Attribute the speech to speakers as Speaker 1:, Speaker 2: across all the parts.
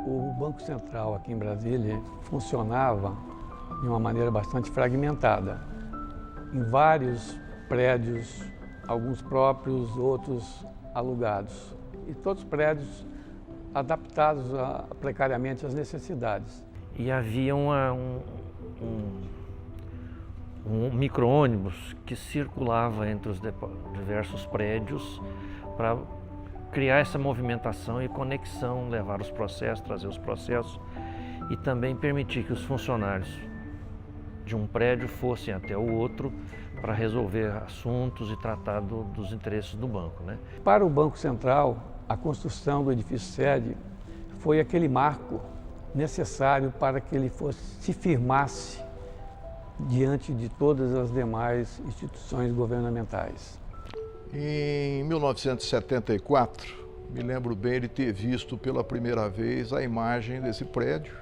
Speaker 1: O Banco Central aqui em Brasília funcionava de uma maneira bastante fragmentada, em vários prédios, alguns próprios, outros alugados, e todos prédios adaptados precariamente às necessidades.
Speaker 2: E havia um micro-ônibus que circulava entre os diversos prédios para criar essa movimentação e conexão, levar os processos, trazer os processos e também permitir que os funcionários de um prédio fossem até o outro para resolver assuntos e tratar dos interesses do banco, né?
Speaker 1: Para o Banco Central, a construção do edifício sede foi aquele marco necessário para que ele se firmasse diante de todas as demais instituições governamentais.
Speaker 3: Em 1974, me lembro bem de ter visto pela primeira vez a imagem desse prédio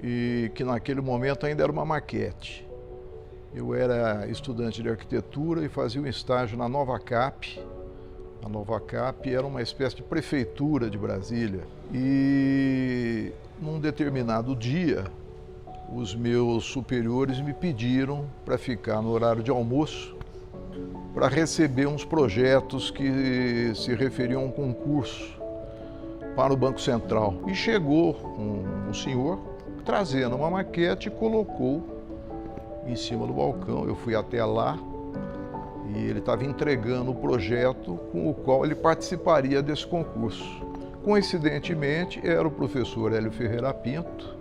Speaker 3: e que naquele momento ainda era uma maquete. Eu era estudante de arquitetura e fazia um estágio na Nova Cap. A Nova Cap era uma espécie de prefeitura de Brasília e num determinado dia os meus superiores me pediram para ficar no horário de almoço para receber uns projetos que se referiam a um concurso para o Banco Central. E chegou um senhor trazendo uma maquete e colocou em cima do balcão. Eu fui até lá e ele estava entregando o projeto com o qual ele participaria desse concurso. Coincidentemente, era o professor Hélio Ferreira Pinto,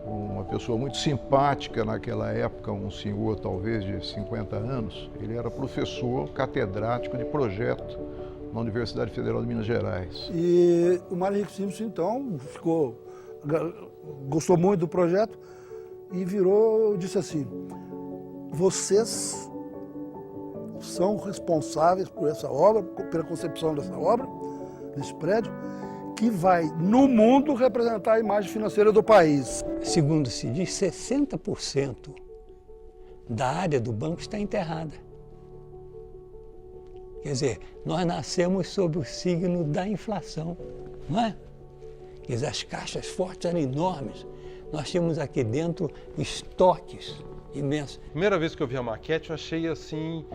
Speaker 3: uma pessoa muito simpática naquela época, um senhor talvez de 50 anos. Ele era professor catedrático de projeto na Universidade Federal de Minas Gerais.
Speaker 4: E o Mário Henrique Simpson, então, gostou muito do projeto e disse assim: vocês são responsáveis por essa obra, pela concepção dessa obra, desse prédio, que vai, no mundo, representar a imagem financeira do país.
Speaker 1: Segundo se diz, 60% da área do banco está enterrada. Quer dizer, nós nascemos sob o signo da inflação, não é? Quer dizer, as caixas fortes eram enormes. Nós tínhamos aqui dentro estoques imensos.
Speaker 5: Primeira vez que eu vi a maquete, eu achei assim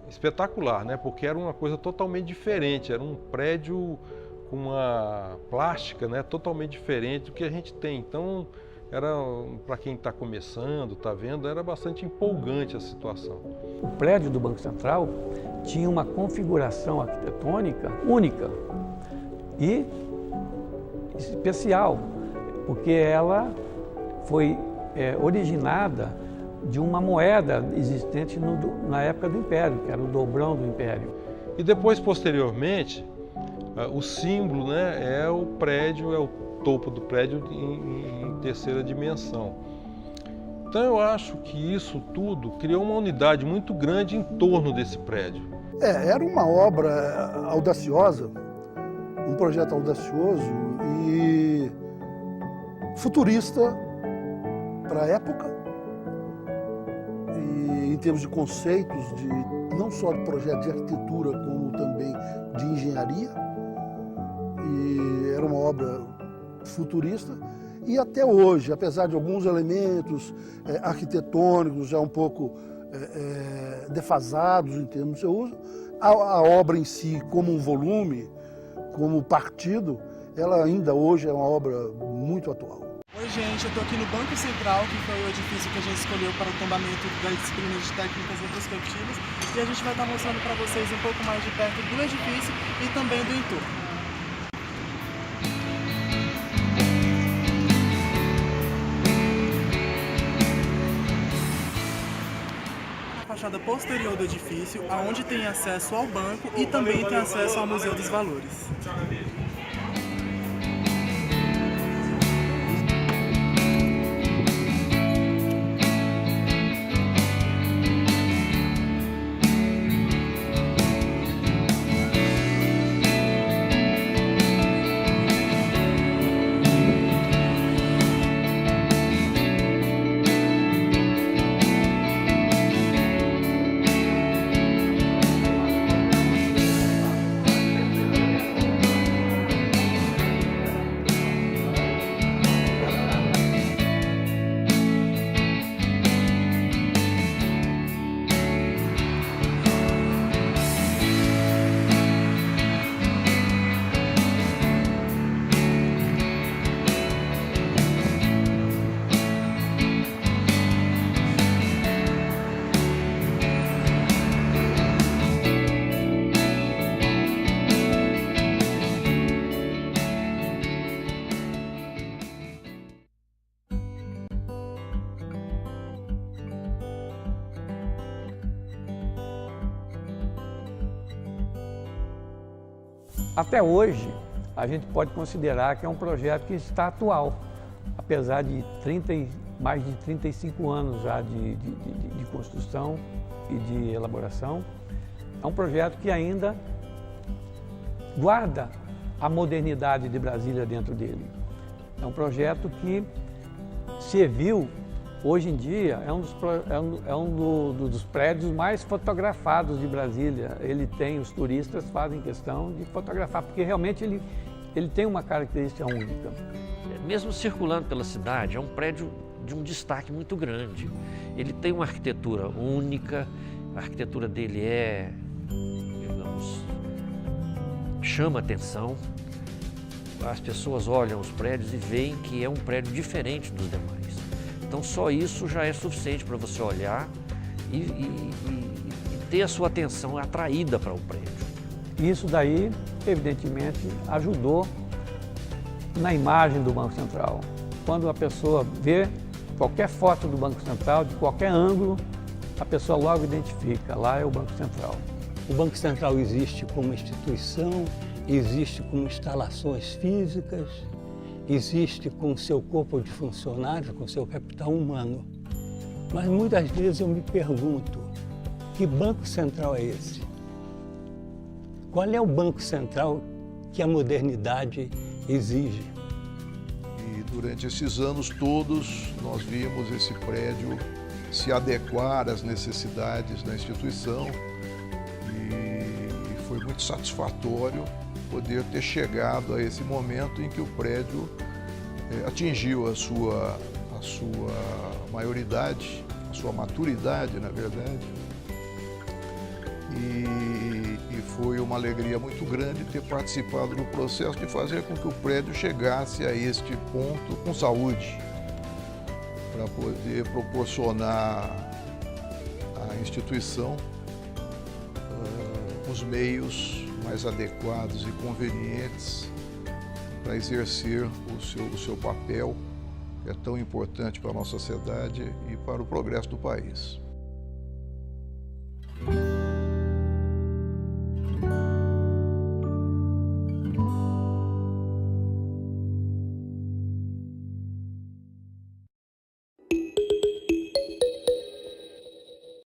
Speaker 5: espetacular, né? Porque era uma coisa totalmente diferente, era um prédio com uma plástica, né, totalmente diferente do que a gente tem. Então, para quem está começando, está vendo, era bastante empolgante a situação.
Speaker 1: O prédio do Banco Central tinha uma configuração arquitetônica única e especial, porque ela foi originada de uma moeda existente na época do Império, que era o dobrão do Império.
Speaker 5: E depois, posteriormente, o símbolo, né, é o prédio, é o topo do prédio em terceira dimensão. Então eu acho que isso tudo criou uma unidade muito grande em torno desse prédio.
Speaker 4: Era uma obra audaciosa, um projeto audacioso e futurista para a época, e em termos de conceitos, não só de projeto de arquitetura, como também de engenharia. E era uma obra futurista e até hoje, apesar de alguns elementos arquitetônicos já um pouco defasados em termos de seu uso, a obra em si, como um volume, como partido, ela ainda hoje é uma obra muito atual.
Speaker 6: Oi gente, eu estou aqui no Banco Central, que foi o edifício que a gente escolheu para o tombamento das disciplinas de técnicas retrospectivas, e a gente vai estar mostrando para vocês um pouco mais de perto do edifício e também do entorno. fachada posterior do edifício, aonde tem acesso ao banco e também tem acesso ao Museu dos Valores.
Speaker 1: Até hoje, a gente pode considerar que é um projeto que está atual, apesar de mais de 35 anos já de construção e de elaboração. É um projeto que ainda guarda a modernidade de Brasília dentro dele. É um projeto que serviu, hoje em dia, é um dos prédios mais fotografados de Brasília. Os turistas fazem questão de fotografar, porque realmente ele tem uma característica única.
Speaker 2: Mesmo circulando pela cidade, é um prédio de um destaque muito grande. Ele tem uma arquitetura única, a arquitetura dele digamos, chama atenção. As pessoas olham os prédios e veem que é um prédio diferente dos demais. Então só isso já é suficiente para você olhar e ter a sua atenção atraída para o prédio.
Speaker 1: Isso daí, evidentemente, ajudou na imagem do Banco Central. Quando a pessoa vê qualquer foto do Banco Central, de qualquer ângulo, a pessoa logo identifica, lá é o Banco Central.
Speaker 7: O Banco Central existe como instituição, existe como instalações físicas, existe com seu corpo de funcionários, com seu capital humano. Mas muitas vezes eu me pergunto, que Banco Central é esse? Qual é o Banco Central que a modernidade exige?
Speaker 3: E durante esses anos todos, nós vimos esse prédio se adequar às necessidades da instituição e foi muito satisfatório poder ter chegado a esse momento em que o prédio atingiu a sua maioridade, a sua maturidade, na verdade. E foi uma alegria muito grande ter participado do processo de fazer com que o prédio chegasse a este ponto com saúde, para poder proporcionar à instituição os meios mais adequados e convenientes para exercer o seu papel, que é tão importante para a nossa sociedade e para o progresso do país.